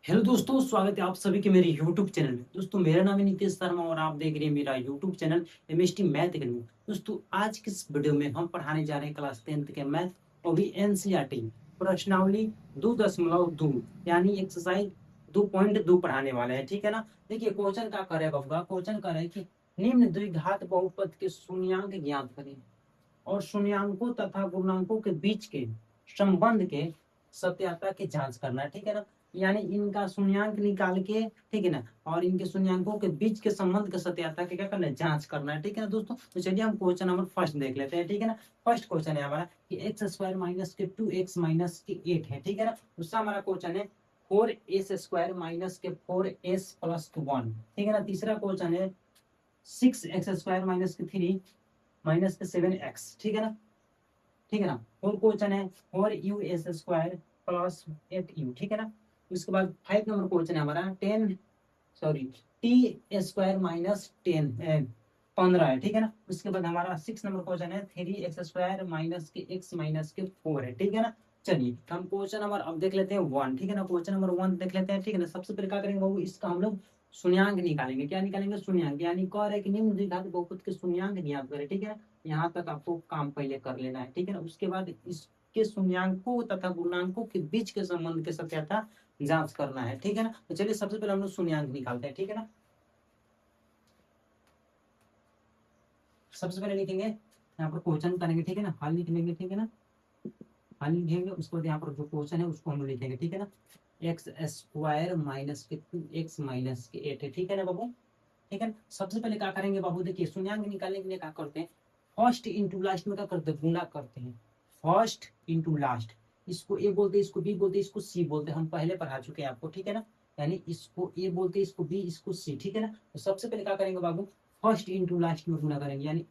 Hello दोस्तों, स्वागत है आप सभी के मेरे यूट्यूब चैनल में। दोस्तों, मेरा नाम है नितेश शर्मा और आप देख रहे हैं मेरा YouTube channel MST math academy. दोस्तों, आज की इस वीडियो में हम पढ़ाने जा रहे हैं क्लास 10th के मैथ और भी एनसीईआरटी प्रश्नावली 2.2 यानी एक्सरसाइज 2.2 पढ़ाने वाले हैं। ठीक है ना। देखिए, क्वेश्चन क्या करे बबुआ, क्वेश्चन करे कि निम्न द्विघात बहुपद के शून्यांक ज्ञात करें और शून्यांकों तथा पूर्णांकों के बीच के संबंध के सत्यापन की जांच करना है। ठीक है ना। यानी इनका शून्यांक निकाल के, ठीक है ना, और इनके शून्यांकों के बीच के संबंध के सत्यापन की क्या करना है, जांच करना है। ठीक है ना दोस्तों। तो चलिए हम क्वेश्चन नंबर फर्स्ट देख लेते हैं। ठीक है ना। फर्स्ट क्वेश्चन है हमारा कि एक्स स्क्वायर माइनस के 2x माइनस के 8 है। ठीक है ना। दूसरा हमारा क्वेश्चन है 4s स्क्वायर माइनस के 4s प्लस 1। ठीक है ना। तीसरा क्वेश्चन है 6x स्क्वायर माइनस के 3 माइनस के 7x। ठीक है ना। ठीक है ना। फोर क्वेश्चन है 4u² प्लस 8u। ठीक है ना। उसके बाद 5 नंबर क्वेश्चन है हमारा 10 सॉरी t² माइनस 15 है। ठीक है ना। उसके बाद हमारा 6 नंबर क्वेश्चन है 3x² माइनस के x माइनस के 4 है। ठीक है ना। चलिए हम क्वेश्चन नंबर अब देख लेते हैं 1। ठीक है ना। क्वेश्चन नंबर 1 देख लेते हैं। ठीक है ना। सबसे पहले क्या करेंगे बाबू, इसका हम लोग शून्यांक निकालेंगे। क्या निकालेंगे? शून्यांक। यानी कह रहे हैं कि निम्न द्विघात बहुपद के शून्यांक ज्ञात करें। ठीक है ना। यहाँ तक आपको काम पहले कर लेना है। ठीक है ना। उसके बाद इसके शून्यांकों तथा पूर्णांकों के बीच के संबंध के सत्यापन जांच करना है। ठीक है ना। तो चलिए सबसे पहले हम लोग शून्यांक निकालते हैं। ठीक है ना। सबसे पहले लिखेंगे यहाँ पर क्वेश्चन करेंगे। ठीक है ना। हल लिख लेंगे। ठीक है ना। हल लिखेंगे, उसके बाद यहाँ पर जो क्वेश्चन है उसको हम लिखेंगे। ठीक है ना। एक्स स्क्वायर माइनस के 2x माइनस के 8 है। ठीक है ना बाबू। ठीक है। सबसे पहले क्या करेंगे बाबू, देखिए शून्यांक निकालने के लिए क्या करते हैं, फर्स्ट इंटू लास्ट में क्या करते हैं, गुना करते हैं। फर्स्ट इंटू लास्ट, इसको ए बोलते हैं, इसको बी बोलते हैं, इसको सी बोलते हैं। हम पहले पढ़ा चुके हैं आपको। ठीक है ना। यानी इसको ए बोलते हैं, इसको बी, इसको सी। ठीक है ना। तो सबसे पहले क्या करेंगे बाबू, फर्स्ट इंटू लास्ट में गुना करेंगे। यानी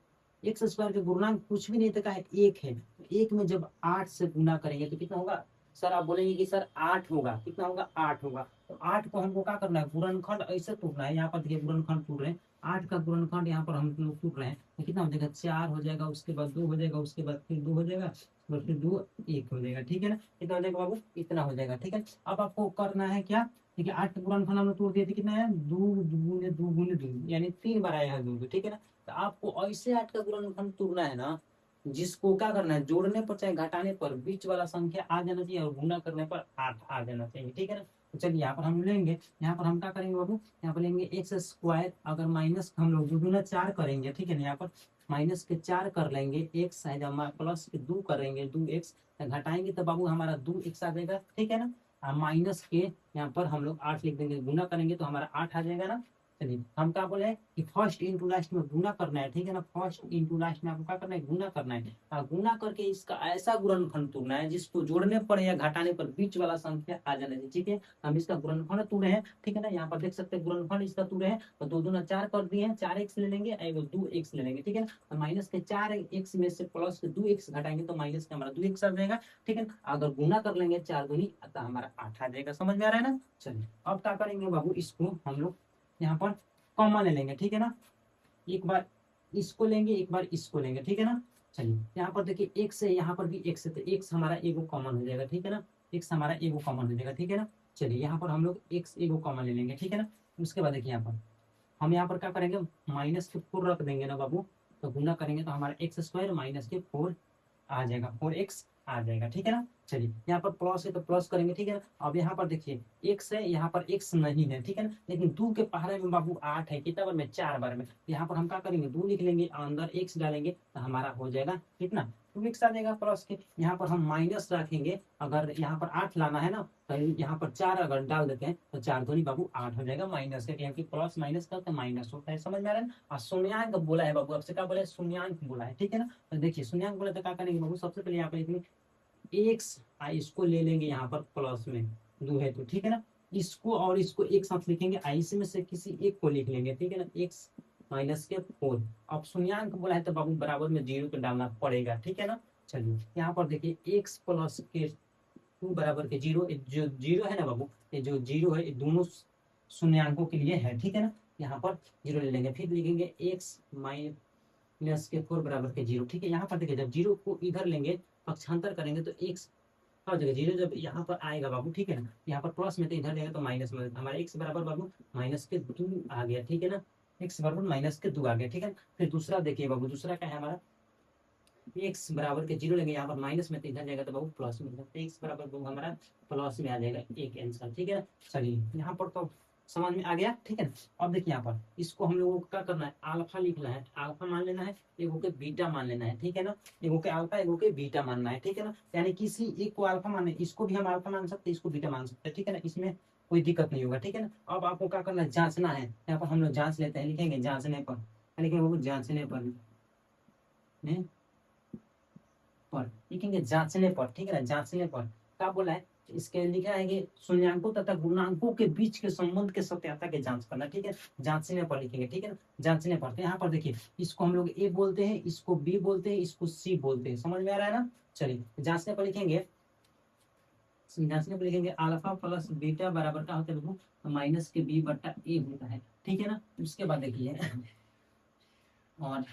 एक्स स्क्वायर के गुणनांक कुछ भी नहीं था, है एक है। तो एक में जब 8 से गुना करेंगे तो कितना होगा सर? आप बोलेंगे कि सर 8 होगा। कितना होगा? 8 होगा। तो 8 को हमको क्या करना है, गुणनखंड ऐसे तोड़ना है। यहाँ पर देखिए गुणनखंड टूट रहे हैं। 8 का गुणनखंड यहाँ पर हम लोग टूट रहे हैं तो कितना हो जाएगा? 4 हो जाएगा, उसके बाद 2 हो जाएगा, उसके बाद फिर 2 हो जाएगा, और फिर 2 1 हो जाएगा। ठीक है ना। कितना हो जाएगा बाबू? इतना हो जाएगा। ठीक है। अब आपको करना है क्या, देखिए 8 का गुणनखंड हम लोग तोड़ दिए थे, कितना है? 2 दूने 2 गुने 2, यानी 3 बार आया है 2। ठीक है ना। तो आपको ऐसे 8 का गुणनखंड तोड़ना है ना, जिसको क्या करना है, जोड़ने पर चाहे घटाने पर बीच वाला संख्या आ जाना चाहिए और गुना करने पर 8 आ जाना चाहिए। ठीक है ना। तो चलिए यहाँ पर हम लेंगे, यहाँ पर हम क्या करेंगे बाबू, यहाँ पर लेंगे एक्स स्क्वायर, अगर माइनस हम लोग 2 दूना 4 करेंगे। ठीक है ना। यहाँ पर माइनस के 4 कर लेंगे, एक्स है जब प्लस के 2 करेंगे 2x, घटाएंगे तो बाबू हमारा 2x आ जाएगा। ठीक है ना। माइनस के यहाँ पर हम लोग 8 लिख देंगे, गुना करेंगे तो हमारा 8 आ जाएगा ना। चलिए हम क्या बोले कि फर्स्ट इंटू लास्ट में गुना करना है। ठीक है ना। फर्स्ट इंटू लास्ट में आपको क्या करना है, गुना करना है। गुना करके इसका ऐसा गुणनखंड तोड़ना है जिसको जोड़ने पर या घटाने पर बीच वाला संख्या आ जाना चाहिए। ठीक है। हम इसका गुणनखंड तोड़े हैं। ठीक है ना। यहाँ पर देख सकते हैं गुणनखंड इसका तोड़े हैं, तो 2 दूना 4 कर दिए हैं, 4x ले लेंगे, 2x ले लेंगे। ठीक है ना। माइनस के 4x में से प्लस के 2x घटाएंगे तो माइनस का हमारा 2x आ जाएगा। ठीक है। अगर गुना कर लेंगे 4 दूनी तो हमारा 8 आ जाएगा। समझ में आ रहा है ना। चलिए अब क्या करेंगे बाबू, इसको हम लोग यहाँ पर कॉमन ले लेंगे। ठीक है ना। एक बार इसको लेंगे, एक बार इसको लेंगे। ठीक है ना। चलिए यहाँ पर देखिए एक्स है, यहाँ पर भी एक्स है, तो एक्स हमारा एगो कॉमन हो जाएगा। ठीक है ना। एक्स हमारा एगो कॉमन हो जाएगा। ठीक है ना। चलिए यहाँ पर हम लोग एक्स एगो कॉमन ले लेंगे। ठीक है ना। उसके बाद देखिए यहाँ पर हम यहाँ पर क्या करेंगे, माइनस के 4 रख देंगे ना बाबू, तो गुना करेंगे तो हमारा एक्स स्क्वायर माइनस के 4 आ जाएगा, 4x आ जाएगा। ठीक है ना। चलिए यहाँ पर प्लस है तो प्लस करेंगे। ठीक है ना। अब यहाँ पर देखिए x है, यहाँ पर x नहीं है। ठीक है ना। लेकिन 2 के पहाड़े में बाबू 8 है, कितना बार में? 4 बार में। यहाँ पर हम क्या करेंगे, 2 लिख लेंगे, अंदर x डालेंगे तो हमारा हो जाएगा कितना? 2x आ जाएगा प्लस के। यहाँ पर हम माइनस रखेंगे, अगर यहाँ पर 8 लाना है ना तो यहाँ पर 4 अगर डाल देते हैं तो 4 दूनी बाबू 8 हो जाएगा माइनस के, क्योंकि प्लस माइनस का तो माइनस होता है। समझ में आ रहा है ना। और शून्यांक बोला है बाबू, आपसे क्या बोला है? शून्यांक बोला है। ठीक है ना। तो देखिए शून्यांक बोला तो क्या करेंगे बाबू, सबसे पहले यहाँ पर लिखेंगे एक्स, इसको ले लेंगे यहाँ पर प्लस में 2 है तो। ठीक है ना। इसको और इसको एक साथ लिखेंगे, इसमें से किसी एक को लिख लेंगे। ठीक है ना। एक्स माइनस के 4। अब शून्यांक बोला है तो बाबू बराबर में 0 को डालना पड़ेगा। ठीक है ना। चलिए यहाँ पर देखिए एक्स प्लस के 2 बराबर के 0, जो 0 है ना बाबू, ये जो 0 है ये दोनों शून्यांकों के लिए है। ठीक है ना। यहाँ पर 0 ले लेंगे, फिर लिखेंगे एक्स माइनस के 4 बराबर के 0। ठीक है। यहाँ पर देखिए जब 0 को इधर लेंगे, पक्षांतर करेंगे तो एक्स क्या हो जाएगा, 0 जब यहाँ पर आएगा बाबू, ठीक है ना, यहाँ पर प्लस में तो इधर जाएगा तो माइनस में, हमारा x बराबर बाबू -2 आ गया, ठीक है ना, x बराबर -2 आ गया, ठीक है। फिर दूसरा देखिए बाबू, दूसरा क्या है हमारा, x बराबर के 0 लेंगे, यहाँ पर माइनस में तो इधर जाएगा तो बाबू प्लस में, तो x बराबर बाबू हमारा प्लस में आ जाएगा एक आंसर, ठीक है। चलिए यहाँ पर तो समझ में आ गया, ठीक है। अब देखिए यहाँ पर इसको हम लोगों को क्या करना है, अल्फा लिखना है, अल्फा मान लेना है, एगो के बीटा मान लेना है, ठीक है ना, एगो के अल्फा एगो के बीटा मानना है, ठीक है ना, यानी किसी एक को अल्फा माने, इसको भी हम अल्फा मान सकते हैं, इसको बीटा मान सकते हैं, ठीक है ना, इसमें कोई दिक्कत नहीं होगा, ठीक है ना। अब आपको क्या करना है, जांचना है, यहाँ पर हम लोग जांच लेते हैं, लिखेंगे जांचने पर, लिखेंगे बाबू जांचने पर लिखेंगे जांचने पर, ठीक है ना, जांचने पर क्या बोला है, इसके लिखा है कि शून्यांकों तथा गुणांकों के बीच के संबंध के सत्यता की जांच करना, ठीक है, जांचने पर लिखेंगे, ठीक है ना, जांचने पर। तो यहाँ पर देखिए इसको हम लोग ए बोलते हैं, इसको बी बोलते हैं, इसको सी बोलते हैं, समझ में आ रहा है ना। चलिए जांचने पर लिखेंगे, जांचने पर लिखेंगे अल्फा प्लस बीटा बराबर क्या होता है देखो, माइनस के बी बट्टा ए होता है, ठीक है ना। उसके बाद देखिए और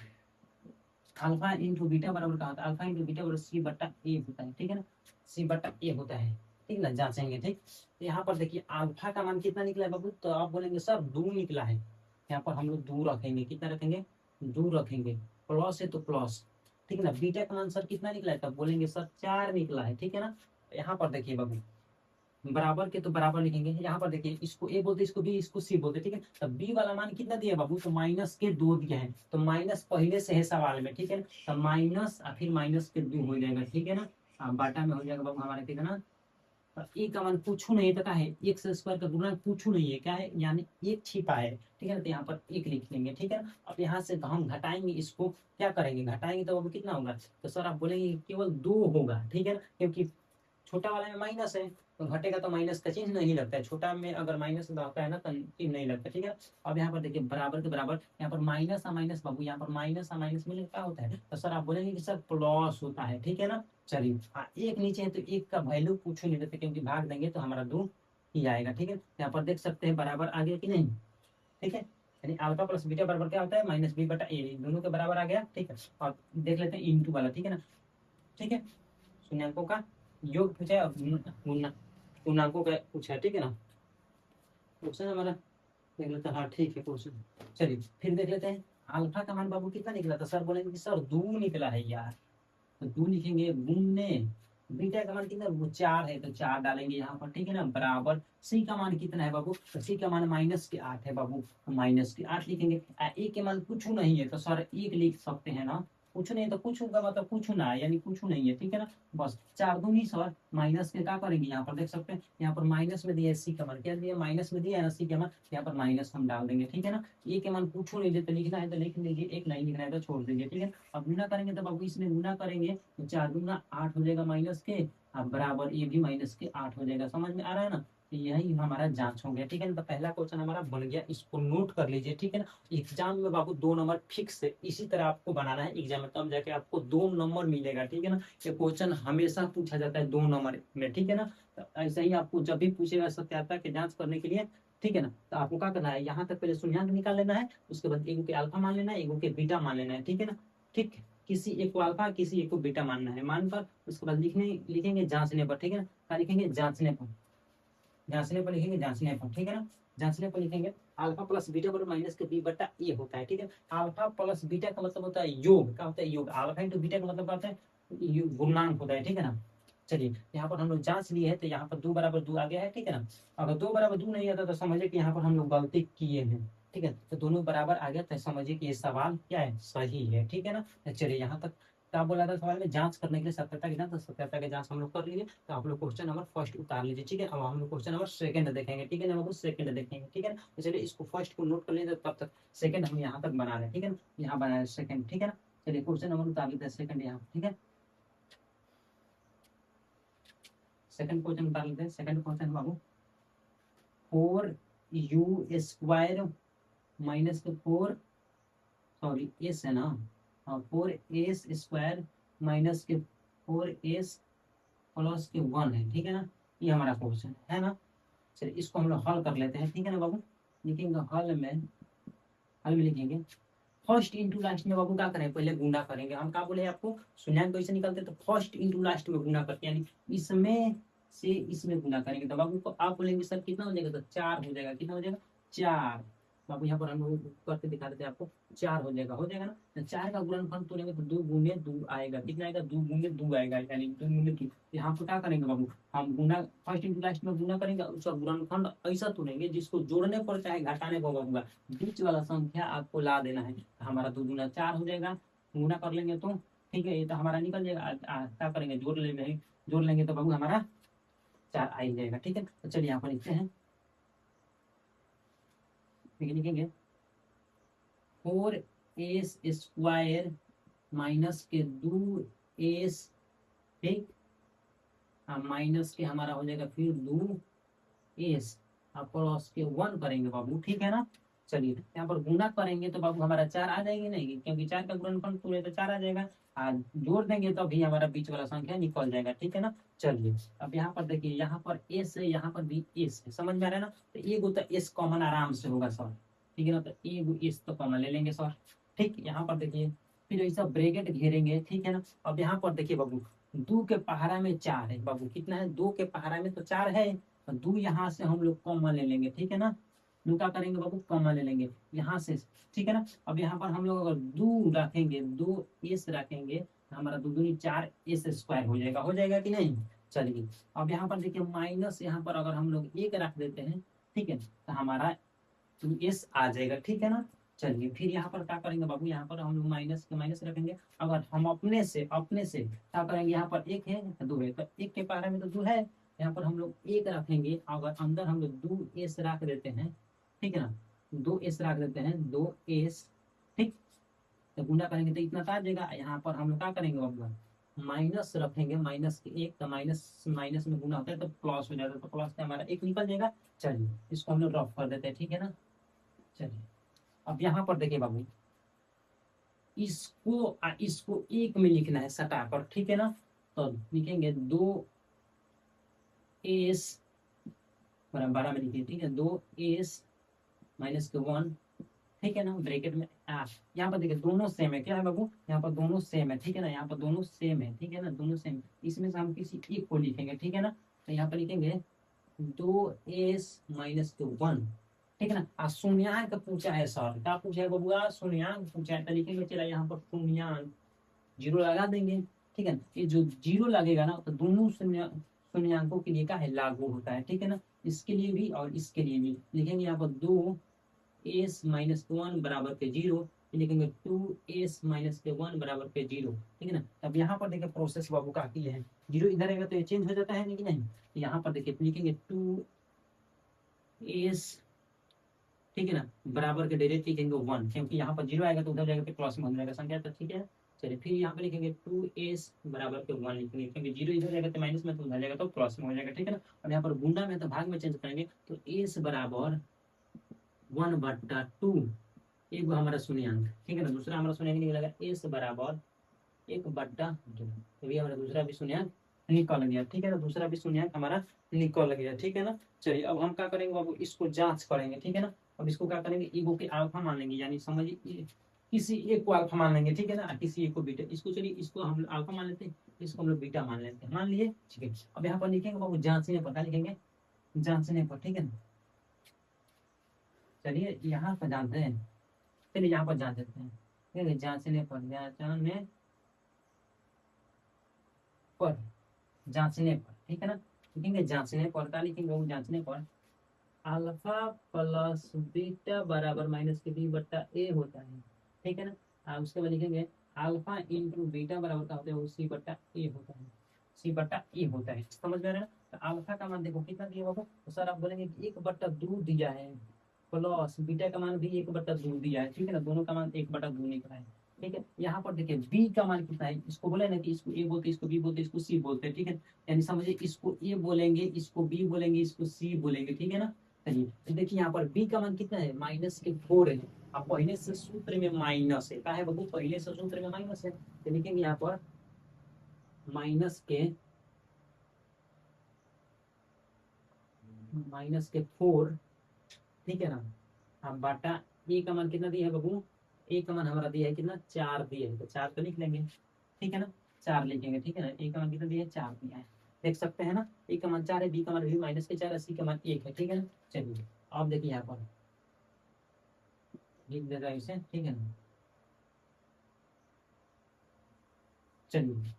अल्फा इंटू बीटा बराबर का होता है, अल्फा इंटू बीटा बराबर सी बट्टा ए होता है, ठीक है ना, सी बट्टा ए होता है, ठीक है ना, जांचेंगे, ठीक। तो यहाँ पर देखिए अल्फा का मान कितना निकला है बाबू, तो आप बोलेंगे सर 2 निकला है, यहाँ पर हम लोग 2 रखेंगे, कितना रखेंगे, 2 रखेंगे, प्लस है तो प्लस, ठीक है ना। बीटा का मान सर कितना निकला है, तब बोलेंगे सर 4 निकला है, ठीक है ना। यहाँ पर देखिए बाबू बराबर के तो बराबर लिखेंगे, यहाँ पर देखिए इसको ए बोलते, इसको बी, इसको सी बोलते, ठीक है। तब बी वाला मान कितना दिया बाबू, तो -2 दिया है, तो माइनस पहले से है सवाल में, ठीक है ना, तब माइनस और फिर -2 हो जाएगा, ठीक है ना। बाटा में हो जाएगा बाबू हमारा कितना, ए का मान कुछ नहीं पता है, एक्स स्क्वायर का गुणा कुछ नहीं है, क्या है, यानी एक छिपा है, ठीक है ना, तो यहाँ पर एक लिख लेंगे, ठीक है ना। अब यहाँ से हम घटाएंगे, इसको क्या करेंगे, घटाएंगे तो बाबू कितना होगा, तो सर आप बोलेंगे केवल 2 होगा, ठीक है ना, क्योंकि छोटा वाले में माइनस है, तो घटेगा तो माइनस का चिन्ह नहीं लगता है, छोटा में अगर माइनस रहता है ना तो चिन्ह नहीं लगता, ठीक है। अब यहाँ पर देखिए बराबर के बराबर, यहाँ पर माइनस और माइनस बाबू, यहाँ पर माइनस और माइनस मिलकर क्या होता है, तो सर आप बोलेंगे कि सर प्लस होता है, ठीक है ना। चलिए एक नीचे है तो एक का वैल्यू पूछ नहीं देते, क्योंकि भाग देंगे तो हमारा 2 ही आएगा, ठीक है। यहाँ पर देख सकते हैं बराबर आ गया कि नहीं, ठीक है, यानी अल्फा प्लस बीटा बराबर क्या होता है, -b बटा ए, दोनों के बराबर आ गया, ठीक है। और देख लेते हैं इंटू वाला, ठीक है ना, ठीक है, शून्यांकों का योग पूछा है और पूर्णांकों का पूछा है, ठीक है ना। क्वेश्चन हमारा देख लेते हैं, हाँ ठीक है क्वेश्चन। चलिए फिर देख लेते हैं अल्फा का मान बाबू कितना निकला था, सर बोलेंगे कि सर 2 निकला है यार, तो 2 लिखेंगे गुणने बीटा का मान कितना, वो 4 है तो 4 डालेंगे यहाँ पर, ठीक है ना, बराबर सी का मान कितना है बाबू, तो सी का मान -8 है बाबू, -8 लिखेंगे। ए के मान कुछ नहीं है तो सर 1 लिख सकते हैं ना, कुछ नहीं तो कुछ का मतलब कुछ ना है, यानी कुछ नहीं है, ठीक है ना। बस 4 दूनी सर, माइनस के क्या करेंगे, यहाँ पर देख सकते हैं, यहाँ पर माइनस में दिया है सी का मान, क्या दिया माइनस में दिया है ना सी का मान, यहाँ पर माइनस हम डाल देंगे, ठीक है ना। ए के मान पूछो नहीं देते, लिखना है तो लिख लीजिए, एक नहीं लिखना है तो छोड़ दीजिए, ठीक है। अब गुना करेंगे तो बाबू इसमें गुना करेंगे तो 4 दूना 8 हो जाएगा माइनस के, अब बराबर ये भी -8 हो जाएगा, समझ में आ रहा है ना। तो यही हमारा जांच हो गया, ठीक है ना। तो पहला क्वेश्चन हमारा बन गया, इसको नोट कर लीजिए, ठीक है ना। एग्जाम में बाबू 2 नंबर फिक्स है, इसी तरह आपको बनाना है एग्जाम में, तब जाके आपको 2 नंबर मिलेगा, ठीक है ना। ये क्वेश्चन हमेशा पूछा जाता है 2 नंबर में, ठीक है ना। तो ऐसा ही आपको जब भी पूछेगा सत्यापन की जांच करने के लिए, ठीक है ना, तो आपको क्या करना है, यहाँ तक पहले शून्यंक निकाल लेना है, उसके बाद एगो के अल्फा मान लेना है, एगो के बीटा मान लेना है, ठीक है ना। ठीक, किसी एक को अल्फा किसी एक को बीटा मानना है, मानकर उसके बाद लिखेंगे जांचने पर, ठीक है ना, क्या लिखेंगे जांचने पर, जांचने पर लिखेंगे जांचने पर, ठीक है ना। जांचने पर लिखेंगे अल्फा प्लस बीटा बराबर माइनस के बी बटा ए होता है, ठीक है। अल्फा प्लस बीटा का मतलब होता है योग, क्या होता है योग, अल्फा इंटू बीटा का मतलब क्या होता है गुणनांक होता है, ठीक है ना। चलिए यहाँ पर हम लोग जांच लिए हैं तो यहाँ पर 2 बराबर 2 आ गया है, ठीक है ना। अगर 2 बराबर 2 नहीं आता तो समझिए कि यहाँ पर हम लोग गलती किए हैं, ठीक है। तो दोनों बराबर आ गया तो समझिए कि ये सवाल क्या है, सही है, ठीक है ना। तो चलिए यहाँ तक क्या बोला था सवाल में, जांच करने के लिए सत्यता की जांच, तो सत्यता की जांच हम लोग कर लिए, तो आप लोग क्वेश्चन नंबर फर्स्ट उतार लीजिए, ठीक है। अब हम लोग क्वेश्चन नंबर सेकंड देखेंगे, ठीक है ना, सेकंड देखेंगे, ठीक है ना। तो चलिए इसको फर्स्ट को नोट कर लीजिए, तब तक सेकंड हम यहाँ तक बना रहे हैं, ठीक है ना, यहाँ बना रहे सेकंड, ठीक है ना। चलिए क्वेश्चन नंबर उतार लेते हैं सेकंड यहाँ, ठीक है। सेकंड क्वेश्चन उतार लेते हैं, सेकंड क्वेश्चन बाबू 4u² माइनस के 4, सॉरी एस है ना, हाँ 4s² माइनस के 4s प्लस के 1 है, ठीक है ना। ये हमारा क्वेश्चन है ना। चलिए इसको हम लोग हल कर लेते हैं, ठीक है ना बाबू। लिखेंगे हल में लिखेंगे फर्स्ट इंटू लास्ट में बाबू क्या करें, पहले गुना करेंगे। हम क्या बोले आपको, शून्यंक कैसे निकलते हैं, तो फर्स्ट इंटू लास्ट में गुना करते हैं, यानी इसमें से इसमें गुना करेंगे। तो बाबू को आप बोलेंगे सर कितना हो जाएगा, तो 4 हो जाएगा। कितना हो जाएगा, 4। बाबू यहाँ पर हम लोग करके दिखा देते हैं आपको, 4 हो जाएगा ना। तो 4 का गुणनफल तोड़ेंगे तो 2 गुने 2 आएगा। कितना आएगा, 2 गुने 2 आएगा, यानी 2 गुने 2। यहाँ पर क्या करेंगे बाबू, हम गुना फर्स्ट इंटू लास्ट में गुना करेंगे, उसका गुणनखंड ऐसा तोड़ेंगे जिसको जोड़ने पर चाहे घटाने पर होगा, बीच वाला संख्या आपको ला देना है। हमारा 2 गुना 4 हो जाएगा, गुना कर लेंगे तो ठीक है, ये तो हमारा निकल जाएगा। क्या करेंगे, जोड़ लेंगे तो बाबू हमारा 4 आ ही जाएगा। ठीक है, तो चलिए यहाँ पर लिखते हैं, लिखेंगे 4s² माइनस के 2s, ठीक, माइनस के हमारा हो जाएगा फिर 2s, प्लस के 1 करेंगे बाबू, ठीक है ना। चलिए यहाँ पर गुना करेंगे तो बाबू हमारा 4 आ जाएगी नहीं, क्योंकि 4 का गुणनफल पूरे तो 4 आ जाएगा। जोड़ देंगे तो अभी हमारा बीच वाला संख्या निकल जाएगा, ठीक है ना। चलिए अब यहाँ पर देखिए, यहाँ पर एस है, यहाँ पर भी एस है, समझ में आ रहा है ना। तो एगो तो एस कॉमन आराम से होगा सर, ठीक है ना। तो एगो एस तो कॉमन ले लेंगे सर, ठीक। यहाँ पर देखिए फिर ऐसा ब्रैकेट घेरेंगे, ठीक है ना। अब यहाँ पर देखिए बाबू, 2 के पहाड़ा में 4 है बाबू, कितना है, 2 के पहाड़ा में तो 4 है। तो 2 यहाँ से हम लोग कॉमन ले लेंगे, ठीक है ना। 2 क्या करेंगे बाबू, कॉमन ले लेंगे यहाँ से, ठीक है ना। अब यहाँ पर हम लोग अगर 2 रखेंगे, 2 एस रखेंगे, तो हमारा 2 दूनी 4s² हो जाएगा कि नहीं। चलिए अब यहाँ पर देखिए माइनस, यहाँ पर अगर हम लोग 1 रख देते हैं, ठीक है, तो हमारा 2s आ जाएगा, ठीक है ना। चलिए फिर यहाँ पर क्या करेंगे बाबू, यहाँ पर हम लोग माइनस के माइनस रखेंगे। अगर हम अपने से क्या करेंगे, यहाँ पर 1 है 2 है, तो 1 के पहाड़े में तो 2 है, यहाँ पर हम लोग 1 रखेंगे। अगर अंदर हम लोग 2s रख देते हैं, ठीक है ना, 2s रख देते हैं, 2s, ठीक। तो गुना करेंगे तो इतना आ जाएगा। यहाँ पर हम लोग क्या करेंगे बाबू, माइनस रखेंगे, माइनस के 1, तो माइनस माइनस में गुना होता है तो प्लस हो जाता है, तो प्लस से हमारा 1 निकल जाएगा। चलिए इसको हम लोग ड्रॉप कर देते हैं, ठीक है ना। चलिए अब यहाँ पर देखिए बाबू, इसको 1 में लिखना है सटाकर, ठीक है ना। तो लिखेंगे 2s बराबर 12 में लिखिए, ठीक है, 2s माइनस के 1, ठीक है ना, ब्रैकेट में यहाँ पर देखिए दोनों सेम है, क्या है बाबू, यहाँ पर दोनों सेम है, ठीक है ना, यहाँ पर दोनों सेम है, ठीक है ना, दोनों सेम। इसमें से हम किसी एक को लिखेंगे, ठीक है ना। तो यहाँ पर लिखेंगे 2s माइनस के 1, ठीक है ना। शून्यंक पूछा है सर, क्या पूछा है बबुआ, शून्यंक पूछा है, तो लिखेंगे चला यहाँ पर शून्यंक, जीरो लगा देंगे, ठीक है ना। ये जो जीरो लगेगा ना, तो दोनों शून्यंकों के लिए क्या है, लागू होता है, ठीक है ना। इसके लिए भी और इसके लिए भी लिखेंगे यहाँ पर 2s माइनस 1 बराबर के 0, लिखेंगे 2s माइनस के 1 बराबर के 0, ठीक है ना। अब यहाँ पर देखिए प्रोसेस बाबू का की है, 0 इधर आएगा तो ये चेंज हो जाता है नहीं कि नहीं। तो यहाँ पर देखिए लिखेंगे 2s, ठीक है ना, बराबर के डायरेक्ट लिखेंगे 1, क्योंकि यहाँ पर 0 आएगा तो उधर जाएगा तो प्लस में हो जाएगा संख्या, तो ठीक है। चलिए फिर यहाँ पे लिखेंगे 2s बराबर के 1 लिखेंगे, क्योंकि 0 इधर जाएगा तो माइनस में, तो उधर जाएगा तो प्लस में हो जाएगा, ठीक है ना। और यहाँ पर गुणा में तो भाग में चेंज करेंगे, तो s बराबर 1/2, एक हमारा शून्यंक, ठीक है ना, दूसरा हमारा शून्यंक निकलेगा s बराबर 1/2, तो ये हमारा दूसरा भी शून्यंक निकल गया, ठीक है ना, दूसरा भी शून्यंक हमारा निकल गया, ठीक है ना। चलिए अब हम क्या करेंगे बाबू, इसको जांच करेंगे, ठीक है ना। अब इसको क्या करेंगे, ईगो के अल्फा मान लेंगे, यानी समझिए किसी एक को अल्फा मान लेंगे, ठीक है ना, किसी एक को बीटा। इसको चलिए इसको हम अल्फा मान लेते हैं, इसको हम लोग बीटा मान लेते हैं, मान लिए, ठीक है। अब यहाँ पर लिखेंगे बाबू जांचने पर, क्या लिखेंगे, जांचने पर, ठीक है ना। चलिए यहाँ पर जानते हैं, चलिए यहाँ पर जांच देते हैं, ठीक है, जांचने पर, पर जांचने पर, ठीक है ना। लिखेंगे जांचने पर, क्या लिखेंगे वो, जांचने पर अल्फा प्लस बीटा बराबर माइनस के बी बट्टा ए होता है, ठीक है ना। उसके बाद लिखेंगे अल्फा इंटू बीटा बराबर का होता है वो सी बट्टा ए होता है, सी बट्टा ए होता है, समझ में आ रहा है ना। तो अल्फा का मान देखो कितना दिया बाबू, तो सर आप बोलेंगे कि 1/2 दिया है, प्लस बीटा का मान भी 1/2 दिया है, ठीक है ना, दोनों का मान 1/2 निकला है, ठीक है। यहाँ पर देखिए बी का मान कितना है, इसको बोले ना कि इसको ए बोलते, इसको बी बोलते, इसको सी बोलते हैं, ठीक है। यानी समझिए इसको ए बोलेंगे, इसको बी बोलेंगे, इसको सी बोलेंगे, ठीक है ना। चलिए तो देखिए यहाँ पर बी का मान कितना है, -4 है। अब पहले से सूत्र में माइनस है, क्या है बाबू, पहले से सूत्र में माइनस है, तो लिखेंगे यहाँ पर -4, ठीक है ना। अब बाटा ए का मान कितना दिया है बाबू, ए का मान हमारा दिया है कितना 4 दिया है, तो 4 तो लिख लेंगे, ठीक है ना, 4 लिखेंगे, ठीक है ना। ए का मान कितना दिया है 4 दिया है, देख सकते हैं ना। ए का मान 4 है, बी का मान भी माइनस के 4 है, सी का मान 1 है, ठीक है ना। चलिए अब देखिए यहाँ पर लिख देगा इसे, ठीक है ना। चलिए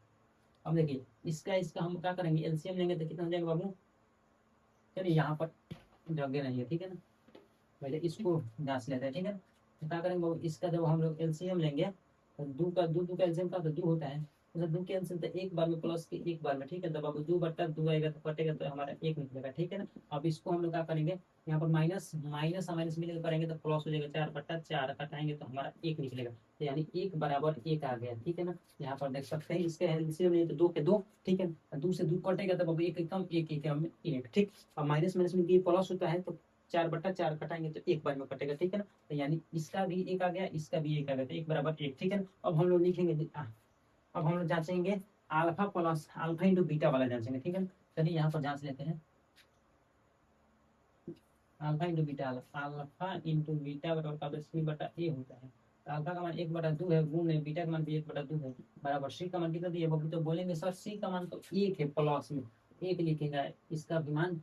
अब देखिए इसका इसका हम क्या करेंगे, एलसीएम लेंगे तो कितना हो जाएगा बाबू। चलिए यहाँ पर जगह नहीं है, ठीक है ना, पहले इसको जांच लेते हैं, ठीक है ना। तो क्या करेंगे बाबू, इसका जब हम लोग एलसीएम लेंगे तो दू का एलसीएम का तो दू होता है, मतलब दू के एलसीएम तो एक बार में प्लस के एक बार में, ठीक है। तो बाबू दू बट्टा दू आएगा तो कटेगा तो हमारा एक निकलेगा, ठीक है ना। अब इसको हम लोग क्या करेंगे, यहाँ पर माइनस माइनस माइनस मिलेगा करेंगे तो प्लस हो जाएगा, 4 बट्टा 4 कटाएंगे तो हमारा एक निकलेगा, तो यानी एक बराबर एक आ गया, ठीक है ना। यहाँ पर देख सकते हैं इसके एलसीएम नहीं तो दो के दो, ठीक है। दो से दो कटेगा तो बाबू एक कम एक एक हम एक, ठीक। और माइनस माइनस में भी प्लस होता है तो 4 बट्टा 4 कटाएंगे तो एक बार में कटेगा, ठीक है ना। तो यानी इसका भी एक आ गया, इसका भी एक आ गया, तो एक बराबर एक, ठीक है ना। अब हम लोग लिखेंगे अब हम लोग जांचेंगे alpha plus alpha into beta वाला जांचेंगे, ठीक है ना। चलिए यहाँ पर जांच लेते हैं, alpha into beta, alpha into beta बराबर सी बटा ए होता है। तो अल्फा का मान एक बटा दो है, गुण है बीटा का मान भी एक बटा दो है, बराबर सी का मान कितना दिया बाबू, तो बोलेंगे सर सी का मान तो एक है, प्लस में एक लिखेगा, इसका भी मान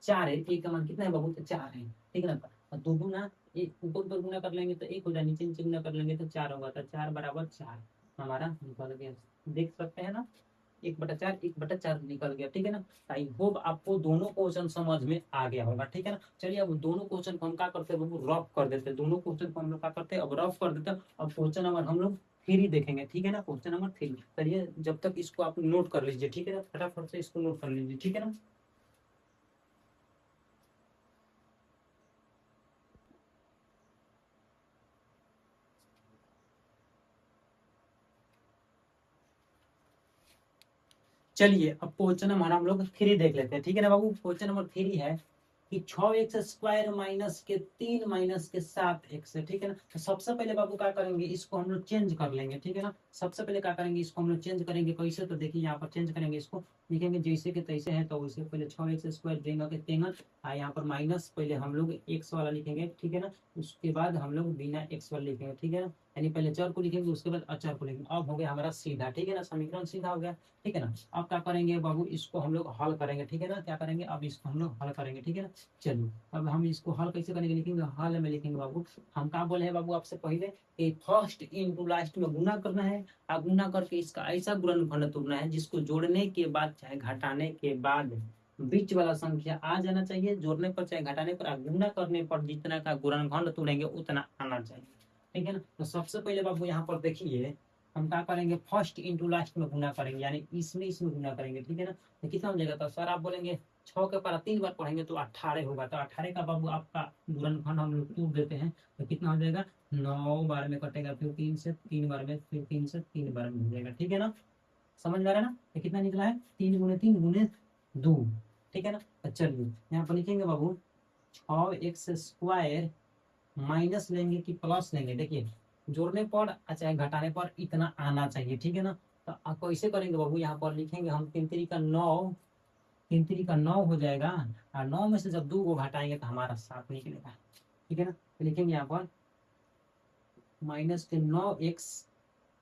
4 है, ए का मान कितना है बाबू, तो 4 है, ठीक है ना। और दो गुना एक ऊपर ऊपर गुना कर लेंगे तो एक हो जाए, नीचे नीचे गुना कर लेंगे तो 4 होगा, तो 4 बराबर 4 हमारा निकल गया, देख सकते हैं ना। 1/4 1/4 निकल गया, ठीक है ना। आई होप आपको दोनों क्वेश्चन समझ में आ गया होगा, ठीक है ना। चलिए अब दोनों क्वेश्चन को हम क्या करते हैं बाबू, रफ कर देते हैं, दोनों क्वेश्चन को हम लोग क्या करते हैं अब रफ कर देते हैं। अब क्वेश्चन नंबर हम लोग 3 देखेंगे, ठीक है ना, क्वेश्चन नंबर 3। चलिए जब तक इसको आप नोट कर लीजिए, ठीक है ना, फटाफट से इसको नोट कर लीजिए, ठीक है ना। चलिए अब क्वेश्चन नंबर हम लोग 3 देख लेते हैं, ठीक है ना बाबू। क्वेश्चन नंबर 3 है कि 6x² माइनस के 3 माइनस के 7x है, ठीक है ना। तो सबसे पहले बाबू क्या करेंगे, इसको हम लोग चेंज कर लेंगे, ठीक है ना। सबसे पहले क्या करेंगे, इसको हम लोग चेंज करेंगे कैसे, तो देखिए यहाँ पर चेंज करेंगे, इसको लिखेंगे जैसे कि तैसे है, तो उसे पहले 6x² देंगे के तेंगा, यहाँ पर माइनस पहले हम लोग x वाला लिखेंगे, ठीक है ना। उसके बाद हम लोग बिना x वाला लिखेंगे, ठीक है ना। यानी पहले चर को लिखेंगे उसके बाद अचर को लिखेंगे, अब हो गया हमारा सीधा, ठीक है ना, समीकरण सीधा हो गया, ठीक है ना। अब क्या करेंगे बाबू, इसको हम लोग हल करेंगे, ठीक है ना। क्या करेंगे, अब इसको हम लोग हल करेंगे, ठीक है ना। चलिए अब हम इसको हल कैसे करेंगे, लिखेंगे हल में लिखेंगे बाबू, हम क्या बोले हैं बाबू आपसे पहले कि फर्स्ट इनटू लास्ट में गुना करना है, और गुना करके इसका ऐसा गुणनखंड तोड़ना है जिसको जोड़ने के बाद चाहे घटाने के बाद बीच वाला संख्या आ जाना चाहिए, जोड़ने पर चाहे घटाने पर, गुना करने पर जितना का गुणनखंड तोड़ेंगे उतना आना चाहिए, ठीक है ना। तो सबसे पहले बाबू यहाँ पर देखिए हम क्या करेंगे, फर्स्ट इंटू लास्ट में गुना करेंगे, यानी इसमें इसमें गुना करेंगे, ठीक है ना। तो कितना हो जाएगा, तो सर आप बोलेंगे 6 के पारा 3 बार पढ़ेंगे तो 18 होगा, तो 18 का बाबू आपका गुणनखंड हम लोग तोड़ देते हैं, तो कितना हो जाएगा, 9 बार में कटेगा, फिर 3 से 3 बार में, फिर 3 से 3 बार में हो जाएगा, ठीक है ना। समझ में आ रहा है ना, तो कितना निकला है 3 × 3 × 2, ठीक है ना। तो चलिए यहाँ पर लिखेंगे बाबू 6x² माइनस लेंगे कि प्लस लेंगे, देखिए जोड़ने पर चाहे घटाने पर इतना आना चाहिए, ठीक है ना। तो आप कैसे करेंगे बाबू, यहाँ पर लिखेंगे हम 3 × 3 = 9, 3 × 3 = 9 हो जाएगा, और 9 में से जब 2 को घटाएंगे तो हमारा 7 निकलेगा, ठीक है ना। तो लिखेंगे यहाँ पर माइनस के 9x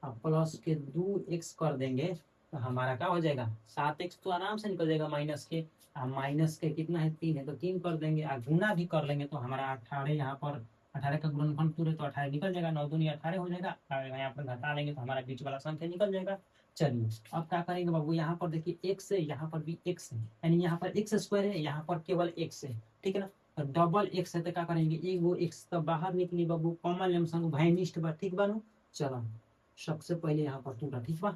और प्लस के 2x कर देंगे तो हमारा क्या हो जाएगा, 7x तो आराम से निकल जाएगा माइनस के, माइनस के कितना है 3 है, तो 3 कर देंगे, और गुना भी कर लेंगे तो हमारा 18 यहाँ पर 18 का गुणनफल पूरे तो 18 निकल जाएगा, 9 दूनी 18 हो जाएगा, और यहाँ पर घटा लेंगे तो हमारा बीच वाला संख्या निकल जाएगा। चलिए अब क्या करेंगे बाबू, यहाँ पर देखिए x है, यहाँ पर भी x है, यानी यहाँ पर x² है, यहाँ पर केवल x है, ठीक है ना। तो डबल x है तो क्या करेंगे, एक वो x तो बाहर निकली बाबू, कॉमन लेम संग भाइनिष्ठ बा, ठीक बानू। चलो सबसे पहले यहाँ पर टूटा, ठीक बा,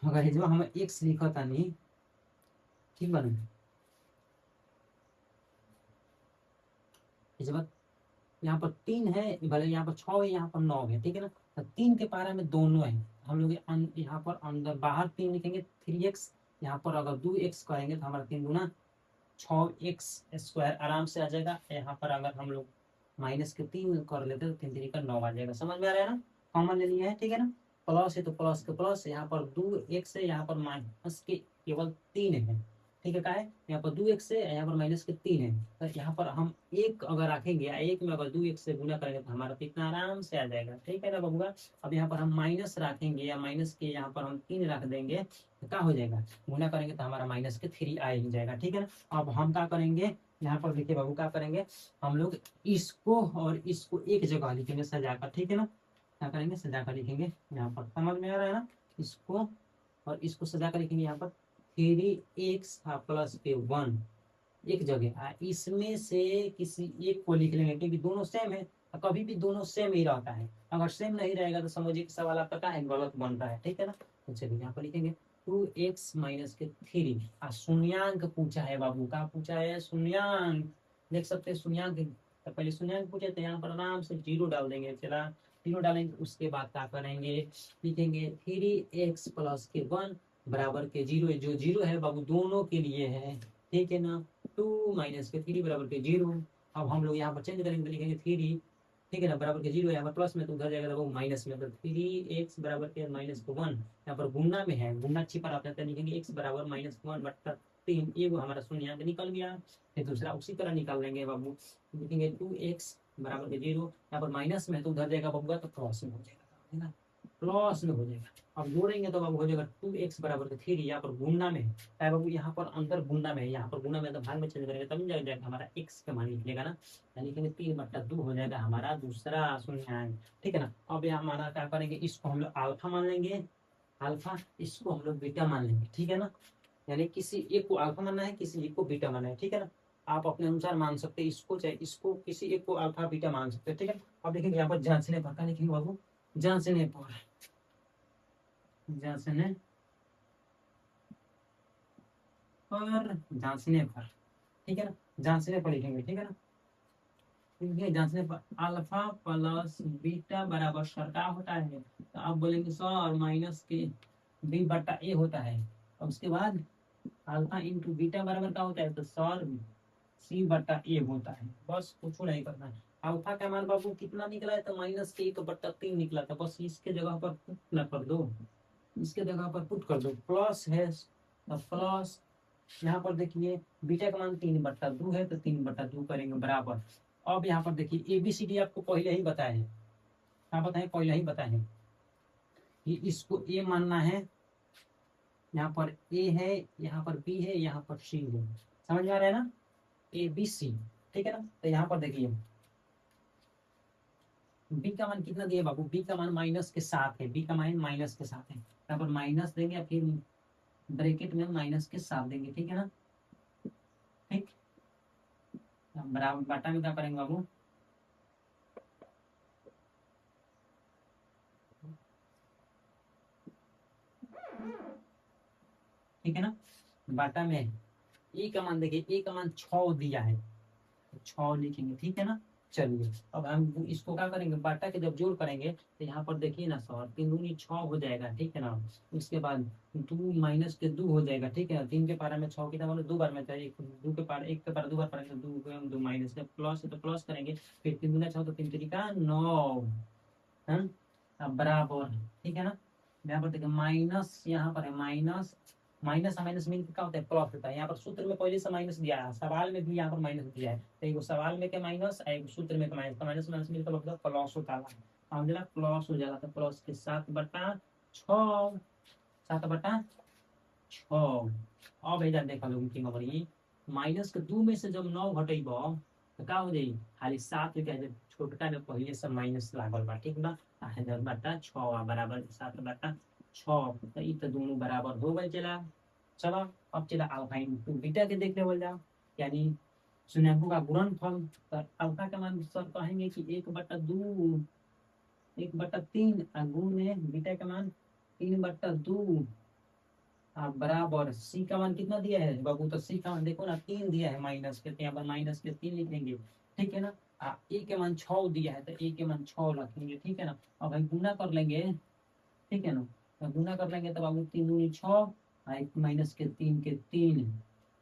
अगर जो हम x लिखा था नहीं, ठीक बानू, इस बात यहाँ पर 3 है, भले यहाँ पर 6 है, यहाँ पर 9 है, ठीक है ना। तो 3 के पारा में दोनों है, हम लोग यहाँ पर अंदर बाहर 3 लिखेंगे 3x, यहाँ पर अगर 2x करेंगे तो हमारा 3 गुना 6x² आराम से आ जाएगा। यहाँ पर अगर हम लोग माइनस के 3 कर लेते तो 3 3 का 9 आ जाएगा, समझ में आ रहा है ना, कॉमन ले लिया है, ठीक है ना। प्लस है तो प्लस के प्लस, यहाँ पर 2x है, यहाँ पर माइनस के केवल 3 है, ठीक है, क्या है यहाँ पर 2x है, यहाँ पर माइनस के 3 है, तो यहाँ पर हम एक अगर रखेंगे या एक में अगर 2x से गुना करेंगे तो हमारा कितना आराम से आ जाएगा। ठीक है ना बबुआ। अब यहाँ पर हम माइनस रखेंगे या माइनस के यहाँ पर हम 3 रख देंगे तो क्या हो जाएगा, गुना करेंगे तो हमारा माइनस के 3 आ ही जाएगा। ठीक है ना। अब हम क्या करेंगे, यहाँ पर देखिए बाबू क्या करेंगे, हम लोग इसको और इसको एक जगह लिखेंगे सजाकर। ठीक है ना, क्या करेंगे, सजाकर लिखेंगे। यहाँ पर समझ में आ रहा है ना, इसको और इसको सजाकर लिखेंगे यहाँ पर 3x प्लस के 1 एक जगह। इसमें से किसी एक को लिख लेंगे क्योंकि दोनों सेम है, और कभी भी दोनों सेम ही रहता है। अगर सेम नहीं रहेगा तो समझिए कि सवाल आपका क्या है, गलत बन रहा है। ठीक है ना। तो चलिए यहाँ पर लिखेंगे 2x माइनस के 3। शून्यांक पूछा है बाबू, क्या पूछा है, शून्यांक। देख सकते हैं शून्यांक, तो पहले शून्यांक पूछे तो यहाँ पर आराम से 0 डाल देंगे। चला 0 डालेंगे, उसके बाद क्या करेंगे, लिखेंगे 3x प्लस के 1 बराबर के 0। जो 0 है बाबू दोनों के लिए है। ठीक है ना। 2 माइनस के 3 बराबर के 0। अब हम लोग यहाँ पर चेंज करेंगे तो लिखेंगे 3, ठीक है ना, बराबर के 0। यहाँ पर प्लस में तो उधर जाएगा तो वो माइनस में, तो 3x बराबर के माइनस को 1। यहाँ पर गुना में है, गुना छिपा रहता है, तो लिखेंगे x बराबर माइनस 1/3। ये वो हमारा शून्यांक निकल गया। फिर दूसरा उसी तरह निकाल लेंगे बाबू, लिखेंगे 2x बराबर के 0। यहाँ पर माइनस में तो उधर जाएगा बबुआ तो प्लस में हो जाएगा, है ना, प्लस में हो जाएगा। अब जोड़ेंगे तो बाबू हो जाएगा 2x बराबर के 3। यहाँ पर गुना में है बाबू, यहाँ पर अंदर गुना में है, यहाँ पर गुना में तो भाग में चेंज करेंगे तब जाएगा हमारा x का मान निकलेगा ना, यानी कि 3/2 हो जाएगा हमारा दूसरा शून्यांक। ठीक है ना। अब यहाँ हमारा क्या करेंगे, इसको हम लोग अल्फा मान लेंगे, अल्फा, इसको हम लोग बीटा मान लेंगे। ठीक है ना, यानी किसी एक को अल्फा मानना है, किसी एक को बीटा मानना है। ठीक है ना, आप अपने अनुसार मान सकते हैं इसको, चाहे इसको, किसी एक को अल्फा बीटा मान सकते हैं। ठीक है। अब देखेंगे यहाँ पर जांचने पर क्या लिखेंगे बाबू, जांचने पर, जांचने पर, जांचने पर, ठीक है ना, जांचने पर लिखेंगे। ठीक है ना, क्योंकि जांचने पर अल्फा प्लस बीटा बराबर सर क्या होता है, तो आप बोलेंगे सर और माइनस के b/a होता है। और उसके बाद अल्फा इंटू बीटा बराबर क्या होता है, तो सर c/a होता है। बस कुछ नहीं करना है। अल्फा का मान बाबू कितना निकला है, तो -1/3 निकला था। बस इसके जगह पर पुट न कर दो, इसके जगह पर पुट कर दो, प्लस है तो प्लस, यहाँ पर देखिए बीटा का मान 3/2 है तो 3/2 करेंगे बराबर। अब यहाँ पर देखिए ABCD आपको पहले ही बताया है, क्या बताए, पहले ही बताए हैं कि इसको A मानना है, यहाँ पर A है, यहाँ पर B है, यहाँ पर C है। समझ में आ रहा है ना, ABC। ठीक है ना। तो यहाँ पर देखिए B का मान कितना दिया बाबू, B का मान -7 है, B का मान -7 है। यहाँ पर माइनस देंगे या फिर ब्रैकेट में -7 देंगे। ठीक है ना। ठीक, बराबर बाटा में क्या करेंगे बाबू, ठीक है ना, बाटा में ए का मान देखिए, ए का मान 6 दिया है, 6 लिखेंगे। ठीक है ना। चलिए अब हम इसको क्या करेंगे, बाटा के जब जोड़ करेंगे तो यहाँ पर देखिए ना सर 3 दूनी 6 हो जाएगा। ठीक है ना, उसके बाद 2 माइनस के 2 हो जाएगा। ठीक है ना, 3 के पारा में 6 कितना मतलब 2 बार में चाहिए, 2 के पारा 1 के पारा 2 बार करेंगे, 2 माइनस के प्लस है तो प्लस करेंगे, फिर 3 दूना 6 तो 3 तरीका 9 है, अब बराबर। ठीक है ना, यहाँ पर देखिए माइनस, यहाँ पर है माइनस, माइनस माइनस मिल के क्या होता है, प्लस होता है। यहाँ पर सूत्र में पहले से माइनस दिया है, सवाल में भी यहाँ पर माइनस दिया है, तो एक सवाल में के माइनस, एक सूत्र में के माइनस, तो माइनस माइनस मिलकर मतलब प्लस होता है, हम जरा प्लस हो जाएगा, तो प्लस के 7/6, 7/6। अब इधर देखा लोग की खबर, ये माइनस के 2 में से जब 9 घटेब तो क्या हो जाई, खाली 7 के छोटका में पहले से माइनस लागल बा। ठीक बा, 7/6 बराबर 7/6, तो ई तो दोनों बराबर हो गए। चला चलो, अब चला अल्फा इंटू बीटा के देख लेवल जाओ, यानी शून्यंकों का गुणनफल। तो अल्फा का मान सर कहेंगे कि 1/2, 1/3 गुणे बीटा का मान 3/2 बराबर सी का मान कितना दिया है बाबू, तो सी का मान देखो ना 3 दिया है, माइनस के, तो यहाँ पर माइनस के 3 लिख लेंगे। ठीक है ना, ए के मान 6 दिया है तो ए के मान 6 रखेंगे। ठीक है ना, अब भाई गुना कर लेंगे। ठीक है ना, तो गुना कर लेंगे तो बाबू 3 दूनी 6, माइनस के 3 के 3।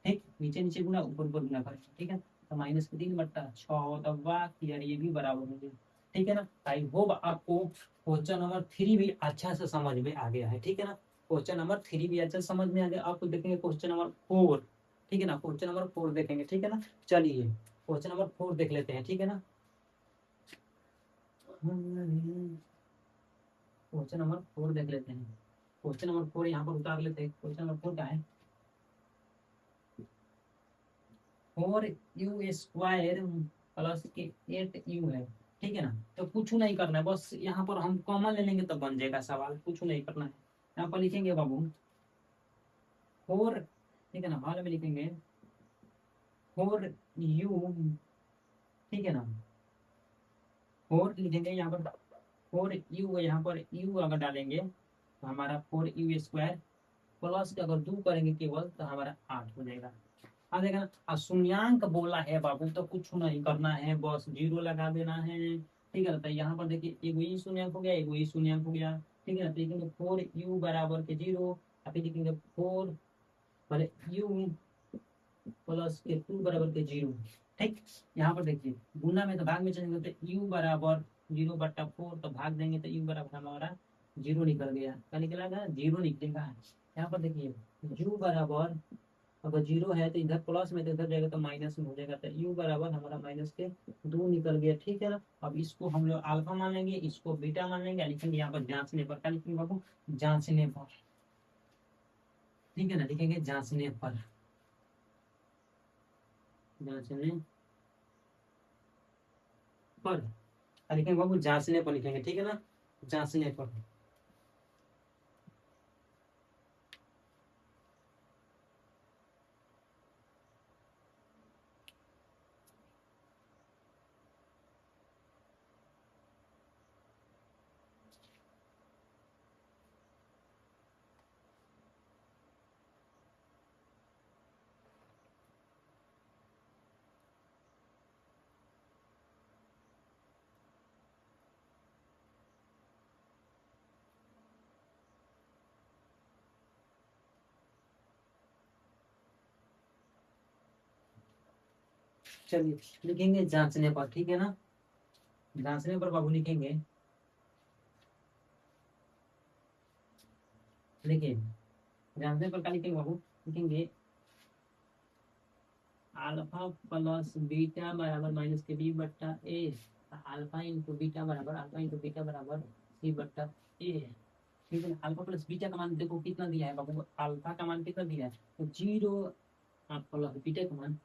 ठीक, नीचे नीचे गुना, ऊपर ऊपर गुना करेंगे। ठीक है, तो -3/6 तो बाकी यार ये भी बराबर हो गया। ठीक है ना, आई होप आपको क्वेश्चन नंबर 3 भी अच्छा से समझ में आ गया है। ठीक है ना, क्वेश्चन नंबर 3 भी अच्छा समझ में आ गया। आपको देखेंगे क्वेश्चन नंबर 4, ठीक है ना। क्वेश्चन नंबर 4 देखेंगे, ठीक है ना। चलिए क्वेश्चन नंबर 4 देख लेते हैं, ठीक है ना। क्वेश्चन नंबर 4 देख लेते हैं। क्वेश्चन नंबर 4 यहाँ पर उतार लेते हैं। क्वेश्चन नंबर 4 क्या है, 4u² प्लस के 8u है, ठीक है ना। तो कुछ नहीं करना है, बस यहाँ पर हम कॉमन ले लेंगे तो बन जाएगा सवाल, कुछ नहीं करना है। यहाँ पर लिखेंगे बाबू 4, ठीक है ना, हाल में लिखेंगे 4u, ठीक है ना। 4 लिखेंगे यहाँ पर, 4u, यहाँ पर u अगर डालेंगे तो हमारा 4u² प्लस के अगर 2 करेंगे केवल तो हमारा 8 हो जाएगा। आ जाएगा ना। और शून्यांक बोला है बाबू तो कुछ नहीं करना है, बस जीरो लगा देना है, ठीक है ना। तो यहाँ पर देखिए एगो ई शून्यांक हो गया, एगो ई शून्यांक हो गया, ठीक है ना। तो लिखेंगे 4u बराबर के 0, अभी लिखेंगे 4 पहले u प्लस के 2 बराबर के 0, ठीक। यहाँ पर देखिए गुना में तो भाग में चलेंगे तो u बराबर 0/4, तो भाग देंगे तो u बराबर हमारा 0 निकल गया। क्या निकला था, 0 निकलेगा। यहाँ पर देखिए u बराबर अगर 0 है तो इधर प्लस में तो इधर जाएगा तो माइनस में हो जाएगा, तो u बराबर हमारा माइनस के 2 निकल गया, ठीक है ना। अब इसको हम लोग अल्फा मान लेंगे, इसको बीटा मान लेंगे, लिखेंगे यहाँ पर जांचने पर। क्या लिखेंगे बाबू, जांचने पर, ठीक है ना। लिखेंगे जांचने पर, जांचने पर लिखेंगे बाबू, जांचने पर लिखेंगे, ठीक है ना, जांचने पर। चलिए लिखेंगे जांचने पर, ठीक है ना। जांचने पर बाबू लिखेंगे, देखिए जांचने पर क्या लिखेंगे बाबू, लिखेंगे अल्फा प्लस बीटा बराबर माइनस के बी बट्टा ए, अल्फा इंटू बीटा बराबर, अल्फा इंटू बीटा बराबर सी बट्टा ए, ठीक है। अल्फा प्लस बीटा का मान देखो कितना दिया है बाबू, अल्फा का मान कितना दिया है तो 0, प्लस बीटा का मान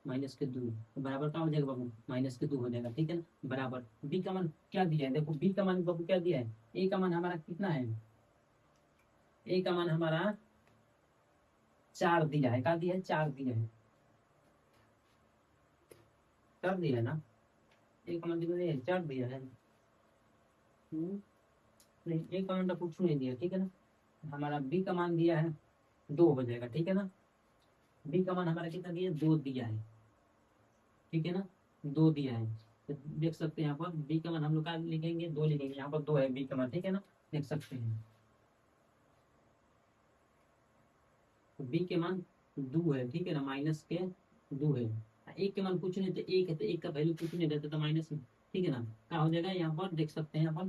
-2, तो बराबर क्या हो जाएगा बाबू, -2 हो जाएगा, ठीक है ना। बराबर बी का मान क्या दिया है, देखो बी का मान बाबू क्या दिया है, ए का मान हमारा कितना है, ए का मान हमारा 4 दिया है। क्या दिया है, 4 दिया है, 4 दिया है ना। ए का मान कितना दिया है, 4 दिया है। नहीं, ए का मान तो कुछ नहीं दिया, ठीक है ना। हमारा बी का मान दिया है 2 हो जाएगा, ठीक है ना। बी का मान हमारा कितना दिया है, 2 दिया है, ठीक है ना, 2 दिया है। तो देख सकते हैं यहाँ पर बी का मान हम लोग का लिखेंगे 2 लिखेंगे, यहाँ पर 2 है बी का मान, ठीक है ना, देख सकते हैं। तो बी के मान 2 है, ठीक है ना, माइनस के 2 है। एक के मान कुछ नहीं तो एक है, तो एक का वैल्यू कुछ नहीं रहता तो माइनस में, ठीक है ना। क्या हो जाएगा यहाँ पर देख सकते हैं, यहाँ पर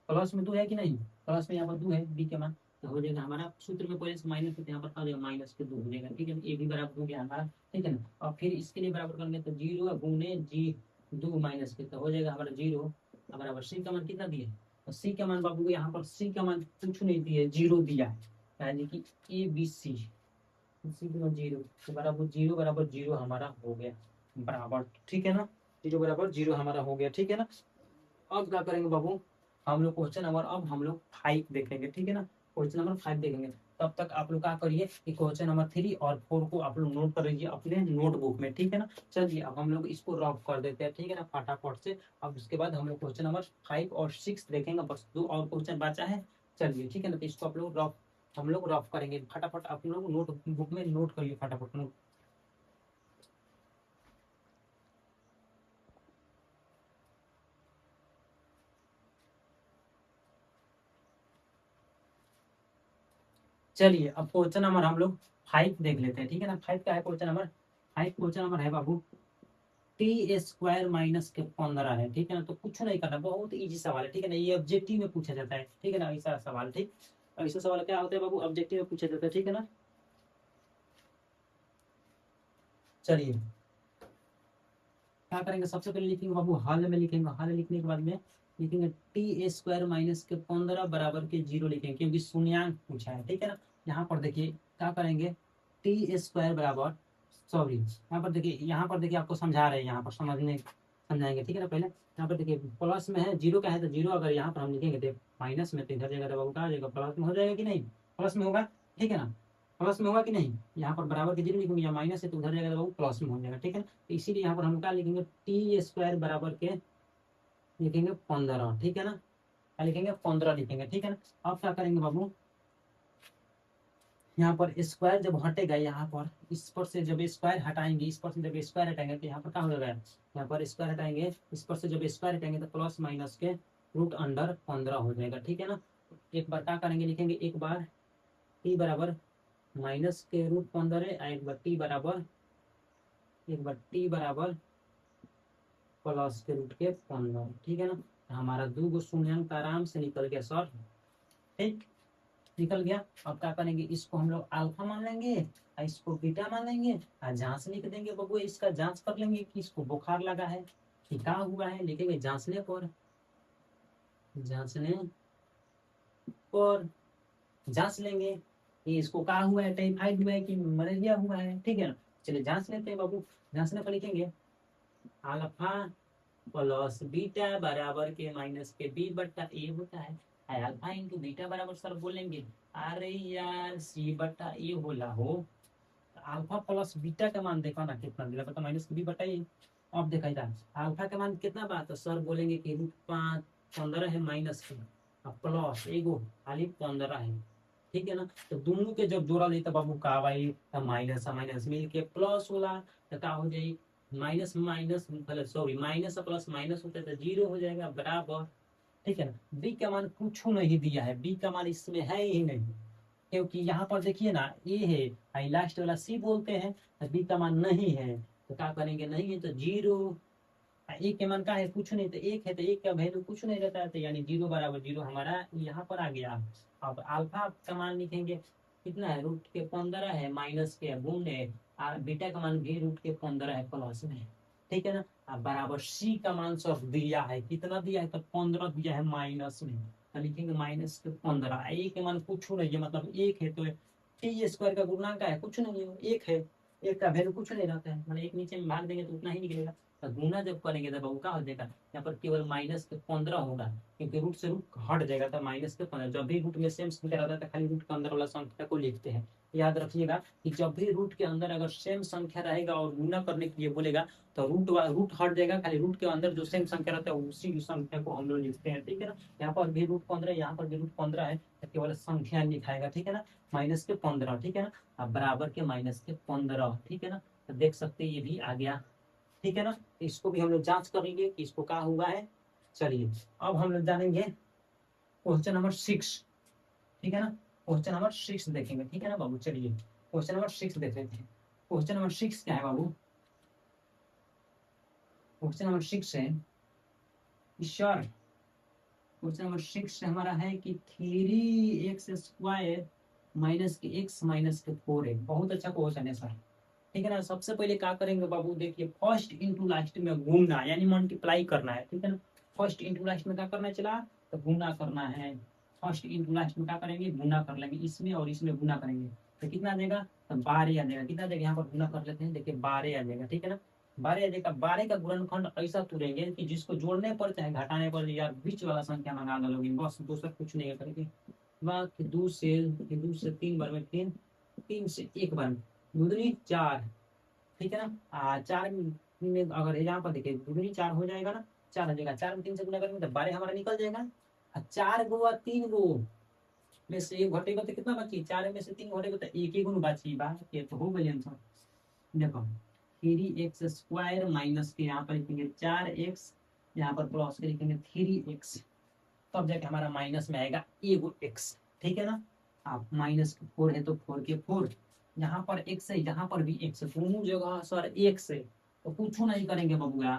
प्लस में 2 है कि नहीं, प्लस में यहाँ पर 2 है बी के मान, तो हो जाएगा हमारा सूत्र में पहले से माइनस है तो यहाँ पर आ जाएगा -2 हो जाएगा, ठीक है। ए भी बराबर हो गया हमारा, ठीक है ना। और फिर इसके लिए बराबर करेंगे तो 0 गुने जी 2 माइनस के, तो हो जाएगा हमारा 0 बराबर सी का मान कितना दिया है, तो सी का मान बाबू यहाँ पर सी का मान कुछ नहीं दिया है, 0 दिया है, यानी कि ABC, सी का मान 0, तो बराबर 0 बराबर 0 हमारा हो गया बराबर, ठीक है ना। 0 बराबर 0 हमारा हो गया, ठीक है ना। अब क्या करेंगे बाबू, हम लोग क्वेश्चन नंबर अब हम लोग 5 देखेंगे, ठीक है ना। क्वेश्चन नंबर 5 देखेंगे, तब तक आप लोग क्या करिए कि क्वेश्चन नंबर 3 और 4 को आप लोग नोट कर लीजिए अपने नोटबुक में, ठीक है ना। चलिए अब हम लोग इसको रफ कर देते हैं, ठीक है ना, फटाफट से। अब उसके बाद हम लोग क्वेश्चन नंबर 5 और 6 देखेंगे, बस 2 और क्वेश्चन बचा है। चलिए ठीक है ना, तो इसको आप लोग रफ, हम लोग रफ करेंगे फटाफट, आप लोग नोटबुक में नोट करिए फटाफट नोट। चलिए अब क्वेश्चन नंबर हम लोग 5 देख लेते हैं, ठीक है ना। 5 का है क्वेश्चन नंबर 5, क्वेश्चन नंबर है बाबू t² -15 है, ठीक है ना। तो कुछ नहीं करना, बहुत इजी सवाल है, ठीक है ना। ये ऑब्जेक्टिव में पूछा जाता है, ठीक है ना, ऐसा सवाल, ठीक। ऐसा सवाल क्या होता है बाबू, ऑब्जेक्टिव में पूछा जाता है, ठीक है ना। चलिए क्या करेंगे, सबसे पहले लिखेंगे बाबू हल में लिखेंगे, हल लिखने के बाद में लिखेंगे टी स्क्वायर माइनस के 15 बराबर के 0 लिखेंगे क्योंकि शून्यांक पूछा है, ठीक है ना। यहाँ पर देखिए क्या करेंगे, टी स्क्वायर बराबर, सॉरी यहाँ पर देखिए, यहाँ पर देखिए आपको समझा रहे हैं, यहाँ पर समझाएंगे, ठीक है ना। पहले यहाँ पर देखिए प्लस में है, जीरो का है तो जीरो, अगर यहाँ पर हम लिखेंगे तो माइनस में, तो इधर जगह बाबू क्या आ जाएगा, प्लस में हो जाएगा कि नहीं, प्लस में होगा, ठीक है ना। प्लस में होगा कि नहीं, यहाँ पर बराबर के जीरो लिखेंगे, या माइनस है तो उधर जाएगा तो बाबू प्लस में हो जाएगा, ठीक है ना। तो इसीलिए यहाँ पर हम क्या लिखेंगे, टी स्क्वायर बराबर के लिखेंगे 15, ठीक है ना। क्या लिखेंगे, 15 लिखेंगे, ठीक है ना। अब क्या करेंगे बाबू, यहाँ पर स्क्वायर जब हटेगा, यहाँ पर इस पर से जब स्क्वायर हटाएंगे, इस पर से जब स्क्वायर हटाएंगे तो यहाँ पर क्या हो जाएगा, यहाँ पर स्क्वायर हटाएंगे, इस पर से जब स्क्वायर हटाएंगे तो प्लस माइनस के रूट अंडर 15 हो जाएगा, ठीक है ना। एक बार क्या करेंगे, लिखेंगे एक बार टी बराबर माइनस के रूट 15 है, एक बार टी बराबर प्लस के रूट के 15, ठीक है ना। हमारा दो गो शून्यंक आराम से निकल गया सर, ठीक, निकल गया। अब क्या करेंगे, इसको हम लोग अल्फा मान लेंगे और इसको बीटा मान लेंगे और जांच लिख देंगे बबू, इसका जांच कर लेंगे कि इसको बुखार लगा है कि क्या हुआ है, लिखेंगे जांचने पर, जांचने पर जांच लेंगे कि इसको क्या हुआ है, टाइफाइड हुआ है कि मलेरिया हुआ है, ठीक है ना। चलिए जांच लेते हैं बाबू, जांचने पर लिखेंगे अल्फा प्लस बीटा बराबर के माइनस के बी बट्टा ए होता है, अल्फा इंटू बीटा बराबर सर बोलेंगे अरे यार सी बट्टा ए होला हो, अल्फा प्लस बीटा का मान देखा ना कितना दिला, पता माइनस बी बटा ए। अब देखा जाए अल्फा का मान कितना बात, तो सर बोलेंगे कि रूट 5 15 है माइनस के, अब प्लस एगो खाली 15 है, ठीक है ना। तो दोनों के जब जोड़ा लेता बाबू का भाई, माइनस माइनस मिल के प्लस होला तो क्या हो जाए, minus minus, sorry minus plus minus होता है तो जीरो हो जाएगा बराबर, ठीक है ना। बी का मान कुछ नहीं दिया है, बी का मान इसमें है ही नहीं, क्योंकि यहाँ पर देखिए ना ए है, लास्ट वाला सी बोलते हैं, बी का मान नहीं है तो क्या करेंगे, नहीं है तो जीरो, एक के मान का है कुछ नहीं, तो एक है तो एक का वैल्यू कुछ नहीं रहता है, तो यानी जीरो बराबर जीरो हमारा यहाँ पर आ गया। अब अल्फा का मान लिखेंगे कितना है, रूट के 15 है माइनस के गुण है, और बीटा का मान भी रूट के 15 है प्लस में, ठीक है ना। अब बराबर सी का मान सब दिया है, कितना दिया है, तो 15 दिया है माइनस में, तो लिखेंगे माइनस के 15, एक के मान कुछ नहीं है, मतलब एक है तो टी स्क्वायर का गुणा है कुछ नहीं है, एक है, एक का वैल्यू कुछ नहीं रहता है, मतलब एक नीचे में भाग देंगे तो उतना ही निकलेगा। तो गुना जब करेंगे तब क्या हो जाएगा, यहाँ पर केवल माइनस के 15 होगा, क्योंकि रूट से रूट हट जाएगा तो माइनस के 15, जब भी रूट में सेम संख्या रहता है तो खाली रूट के अंदर वाला संख्या को लिखते हैं। याद रखिएगा कि जब भी रूट के अंदर अगर सेम संख्या रहेगा और गुना करने के लिए बोलेगा तो रूट हट जाएगा, खाली रूट के अंदर जो सेम संख्या रहता है उसी संख्या को हम लोग लिखते हैं, ठीक है ना। यहाँ पर भी रूट 15, यहाँ पर भी रूट 15 है तो केवल संख्या लिखाएगा, ठीक है ना, माइनस के 15, ठीक है ना। अब बराबर के माइनस के 15, ठीक है ना। तो देख सकते हैं ये भी आ गया, ठीक है ना। इसको भी हम लोग जांच करेंगे कि इसको क्या हुआ है। चलिए अब हम लोग जानेंगे क्वेश्चन नंबर 6, ठीक है ना। क्वेश्चन नंबर 6 देखेंगे, ठीक है ना बाबू। चलिए क्वेश्चन नंबर 6 देख लेते हैं। क्वेश्चन नंबर 6 क्या है बाबू, क्वेश्चन नंबर 6 है सर, क्वेश्चन नंबर 6 हमारा है कि 3x स्क्वायर माइनस के x माइनस के 4 है। बहुत अच्छा क्वेश्चन है सर, ठीक है ना। सबसे पहले क्या करेंगे बाबू, देखिए फर्स्ट इंटू लास्ट में गुना यानी मल्टीप्लाई करना है, ठीक है ना। फर्स्ट इंटू लास्ट में क्या करना चला, तो गुना करना है, फर्स्ट इंटू लास्ट में क्या करेंगे, गुना कर लेंगे, इसमें और इसमें गुना करेंगे तो कितना आ जाएगा, तो 12 आ जाएगा, कितना आ जाएगा, यहाँ पर गुना कर लेते हैं, देखिए 12 आ जाएगा, ठीक है ना। 12 आ जाएगा, 12 का गुणनखंड ऐसा तुरेंगे कि जिसको जोड़ने पर चाहे घटाने पर यार बीच वाला संख्या मंगा लोगे, बस दूसरा कुछ नहीं करेंगे। दो से 3 बार में 3, 3 से 1 बार में दूसरी 4, ठीक है ना। 4 में अगर यहाँ पर देखिए दूसरी 4 हो जाएगा ना, 4 हो जाएगा, 4 में 3 से गुना करेंगे तो 12 हमारा निकल जाएगा। 4 गो और 3 गो में से एक घटेगा तो कितना बची, 4 में से 3 घटेगा तो एक ही गुण बची, बात ये तो हो गई आंसर। देखो 3x स्क्वायर माइनस के यहाँ पर लिखेंगे 4x, यहाँ पर प्लस के लिखेंगे 3x, तब जाके हमारा माइनस में आएगा एगो x, ठीक है ना। आप माइनस 4 है तो 4 के 4, यहाँ पर x है, यहाँ पर भी x है, दोनों जगह सर x है, तो कुछ नहीं करेंगे बबुआ,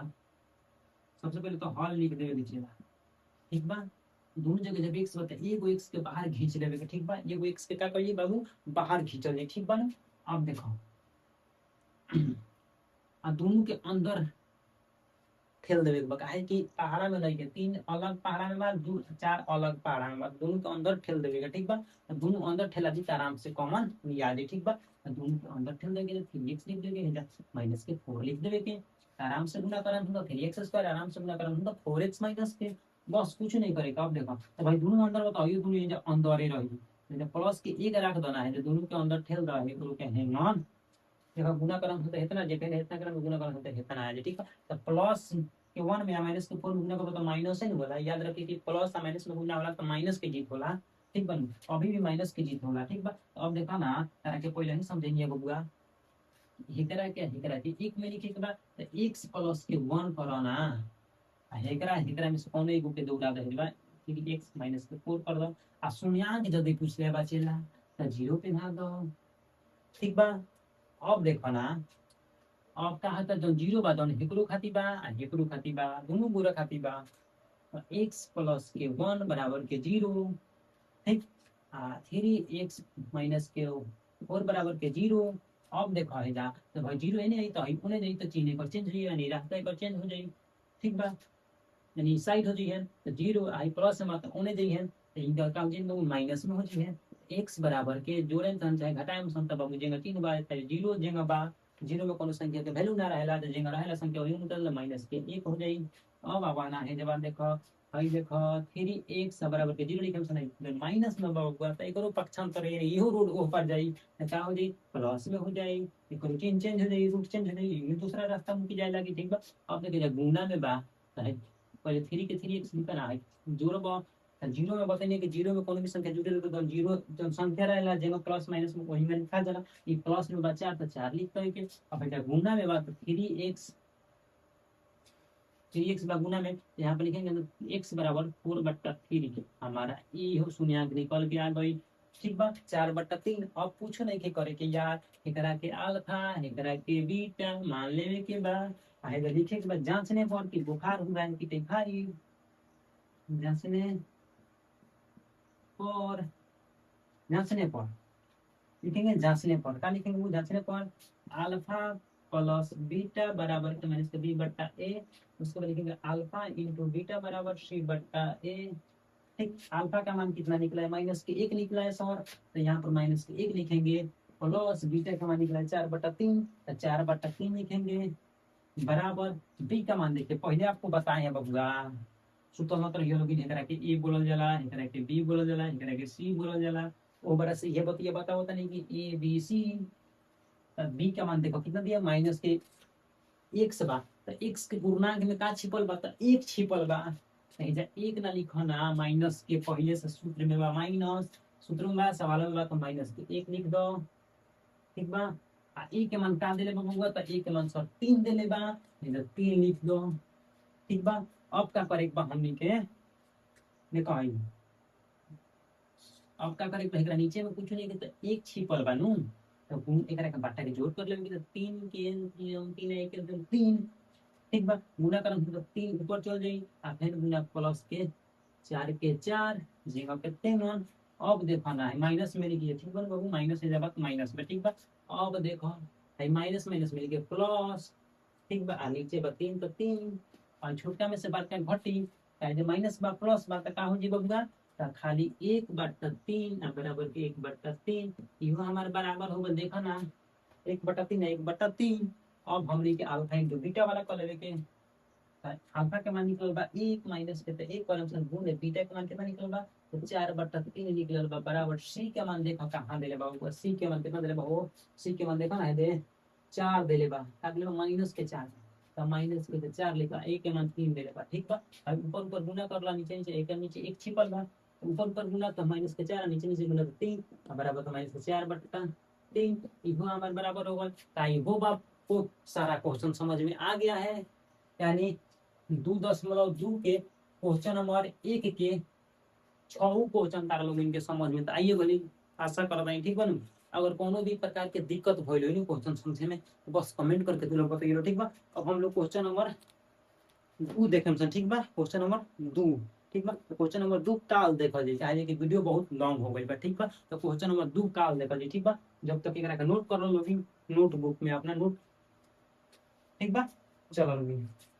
सबसे पहले तो हल लिख देवे दीजिएगा, ठीक बा। दोनों जगह जब x होता है एगो x के बाहर खींच लेवे, ठीक बा, एगो x के क्या करिए बाबू, बाहर खींचल जाए, ठीक बा ना। अब देखो आ दोनों के अंदर ठेल देवे के बा, काहे कि पहाड़ा में नहीं के तीन अलग पहाड़ा में बा, दू चार अलग पहाड़ा में बा, दोनों के अंदर ठेल देवे के, ठीक बा। दोनों अंदर ठेला दी तो आराम से कॉमन लिया दी, ठीक बा। दोनों के अंदर ठेल देवे के, 3x लिख देवे के, माइनस के 4 लिख देवे के, आराम से गुना करन हम तो 3x स्क्वायर, आराम से गुना करन हम तो 4x माइनस के, बस कुछ नहीं करेगा। अब देखो तो भाई दोनों अंदर बताओ, ये दोनों ये अंदर ही रही, प्लस के एक रख देना है, जो दोनों के अंदर ठेल रहा है तो के है नॉन। देखो गुना करन होता है इतना, जेके इतना करन गुना करन होता है इतना है, ठीक है। तो प्लस के 1 में माइनस के 4 में गुना करो तो माइनस है बोला, याद रखिए कि प्लस और माइनस में गुना होला तो माइनस के जीत होला, ठीक बन। अभी भी माइनस की जीत होला, ठीक बा। तो अब देखो ना तारा के पहले ही समझेंगे बबुआ, हेकरा के हेकरा के एक में लिखे के बाद तो x प्लस के 1 करो ना, हेकरा हेकरा में से कौन एगो के दौड़ा दे बा, ठीक है, x माइनस के 4 कर दो। आ शून्याङ्क यदि पूछ ले बचेला तो 0 पे भाग दो, ठीक बा। अब देखो ना, अब कहा था जो 0 बा दोनों हेकरो खाती बा आ हेकरो खाती बा, दोनों गोरा खाती बा। x प्लस के 1 बराबर के 0, ठीक। थ्री एक्स माइनस के 4 बराबर के 0। अब देखो है जा तो भाई 0 है नहीं तो उन्हें नहीं तो चिन्ह पर चेंज हो जाएगा, नहीं रास्ता पर चेंज हो जाएगी, ठीक बा। यानी साइड हो जाइए तो 0 आई प्लस में तो उन्हें जाइए तो इनका काम जिन लोग माइनस में हो जाइए, x बराबर के जोड़े तन चाहे घटाए में संख्या बाबू जेंगा 3 बार चाहे 0 जेंगा बा, 0 में कोनो संख्या के वैल्यू ना रहेला तो जेंगा रहेला संख्या वही निकल माइनस के 1 हो जाई। अब आवाना है जब देखो हई देखो 3x बराबर के 0 लिखम से नहीं माइनस में बाबू तो एकरो पक्षांतर है, इहो रूट ऊपर जाई तो का हो जाई प्लस में हो जाई, एकरो चिन्ह चेंज हो जाई, रूट चेंज हो जाई, ये दूसरा रास्ता मुकी जाए लगी, ठीक बा। अब देखिए गुना में बा तो पहले 3 के 3x लिखना है, जोड़ बा 0 में बताइए कि 0 में कोनो भी संख्या जुड़े तो 0 जो संख्या रहेला जेमा प्लस माइनस में वही में लिखा जाला, ये प्लस में बचा तो 4 लिख के। अब बेटा गुना में बात 3x बा गुना में यहाँ पे लिखेंगे तो x बराबर 4/3 हमारा ये हो शून्याङ्क निकल के आ गई, ठीक बा। 4/3। अब पूछो नहीं के करे के यार एकरा के अल्फा एकरा के बीटा मान लेवे के बा, आएगा लिखे के बाद जांचने पर कि बुखार हुआ है कि टेफारी, जांचने पर जांचने पर लिखेंगे, जांचने पर क्या लिखेंगे वो जांचने पर अल्फा प्लस बीटा बराबर के माइनस बी बट्टा ए, उसके बाद लिखेंगे अल्फा इंटू बीटा बराबर सी बट्टा ए, ठीक। अल्फा का मान कितना निकला है माइनस के 1 निकला है सर, तो यहाँ पर माइनस के 1 लिखेंगे, प्लस बीटा का मान निकला है 4/3 तो 4/3 लिखेंगे, बराबर बी का मान देखिए पहले आपको बताए हैं बबुआ, सूत्र मतलब ये लोग एकरा के ए बोलल जाला, एकरा के बी बोलल जाला, एकरा के सी बोलल जाला। ओ बड़ा से ये बतिया बताओ होता नहीं कि ए बी सी, बी का मान देखो कितना दिया माइनस के x बा, तो x के पूर्णांक में का छिपल बा तो 1 छिपल बा, एजा 1 ना लिखो ना, माइनस के पहले से सूत्र में बा माइनस, सूत्र में बा सवाल में बा तो माइनस के 1 लिख दो, ठीक बा। आ e के मान का देले बबुआ तो e के मान सर 3 देले बा, इधर 3 लिख दो, ठीक बा। अब का करे बा हमनी के देखो आई, अब का करे एकरा नीचे में कुछ नहीं के तो 1 छिपल बा नु, तो गुण एकरा के बाटा के जोड़ कर लेंगे तो 3 के 3 1 के 3, ठीक बा। गुना करन तो 3 ऊपर चल जाई आ फिर गुना प्लस के 4 के 4 जगह पे 3। अब देखो ना माइनस में लिखिए, ठीक बा बाबू, माइनस है जब माइनस में, ठीक बा। अब देखो है माइनस माइनस मिल गया प्लस, ठीक बा। नीचे बा 3 तो 3 और छोटा में से बात का घटी काहे माइनस बा प्लस बा तो का हो जी बबुआ तो खाली 1/3 बराबर के 1/3 इहो हमारे बराबर होगा, देखो ना 1/3 1/3। अब हमनी के अल्फा इंटू बीटा वाला कर लेवे के, अल्फा के मान निकल बा 1 माइनस के तो 1 पर हम गुण है, बीटा के मान कितना निकल बा तो 4/3 निकलल बा, बराबर सी के मान देखो कहां देले बा ऊपर, सी के मान कितना देले बा हो, सी के मान देखो ना दे 4 देले बा, का देले बा माइनस के 4 तो माइनस के 4 लिखा, ए के मान 3 देले बा, ठीक बा। अब ऊपर ऊपर गुना करला, नीचे नीचे एक नीचे 1 छिपल बा, ऊपर ऊपर गुना तो माइनस के 4 नीचे नीचे गुना तो 3 बराबर तो माइनस के 4/3 इहो हमारे बराबर होगा। ताई वो बाप को सारा क्वेश्चन समझ में आ गया है, यानी 2.2 के क्वेश्चन नंबर 1 के 6 क्वेश्चन तारा लोग इनके समझ में तो आइए बोली, आशा करता है, ठीक बा। अगर कोनो भी प्रकार के दिक्कत भइल हो क्वेश्चन समझे में तो बस कमेंट करके तू लोग बताइए, ठीक बा। अब हम लोग क्वेश्चन नंबर 2 देखें सन, ठीक बा, क्वेश्चन नंबर 2, ठीक बा। तो क्वेश्चन नंबर 2 काल देखल जी, काहे कि वीडियो बहुत लॉन्ग हो गई बा, ठीक बा। तो क्वेश्चन नंबर 2 काल देखल जी, ठीक बा। जब तक एकरा के नोट कर लो लोग नोटबुक में अपना नोट, ठीक बा। चलो रुकी।